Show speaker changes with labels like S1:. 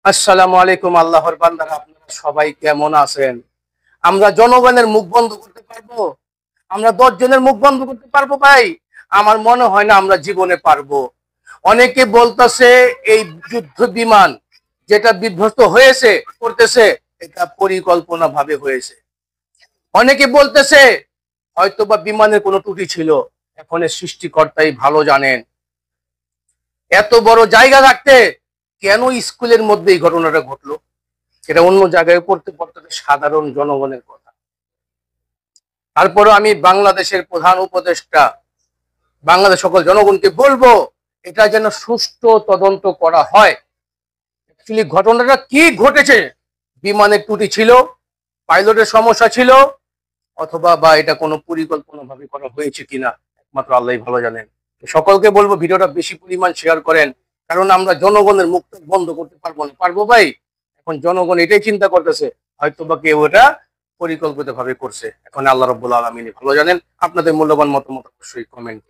S1: আসসালামু আলাইকুম আল্লাহর বান্দারা, আপনারা সবাই কেমন আছেন? আমরা জনগণের মুখ বন্ধ করতে পারবো? আমরা 10 জনের মুখ বন্ধ করতে পারবো ভাই? আমার মনে হয় না আমরা জীবনে পারবো। অনেকে বলতেছে এই যুদ্ধ বিমান যেটা বিধ্বস্ত হয়েছে করতেছে এটা পরিকল্পনা ভাবে হয়েছে। অনেকে বলতেছে হয়তোবা বিমানের কোনো ত্রুটি ছিল। এখন এর সৃষ্টিকর্তাই ভালো জানেন। এত বড় জায়গা থাকতে কেন স্কুলের মধ্যে এই ঘটনাটা ঘটলো? এটা অন্য জায়গায় করতে পারতো সাধারণ জনগণের কথা। তারপরে আমি বাংলাদেশের প্রধান উপদেষ্টা বাংলাদেশ সকল জনগণকে বলবো এটা যেন সুষ্ঠু তদন্ত করা হয়। অ্যাকচুয়ালি ঘটনাটা কি ঘটেছে? বিমানের ত্রুটি ছিল, পাইলটের সমস্যা ছিল, অথবা বা এটা কোনো পরিকল্পনা ভাবে করা হয়েছে কিনা একমাত্র আল্লাহই ভালো জানেন। সকলকে বলবো ভিডিওটা বেশি পরিমাণ শেয়ার করেন, কারণ আমরা জনগণের মুখ বন্ধ করতে পারবো না। পারবো ভাই? এখন জনগণ এটাই চিন্তা করতেছে হয়তো বা কেউ এটা পরিকল্পিত ভাবে করছে। এখন আল্লাহ রাব্বুল আলামিন ভালো জানেন। আপনাদের মূল্যবান মতামত অবশ্যই কমেন্ট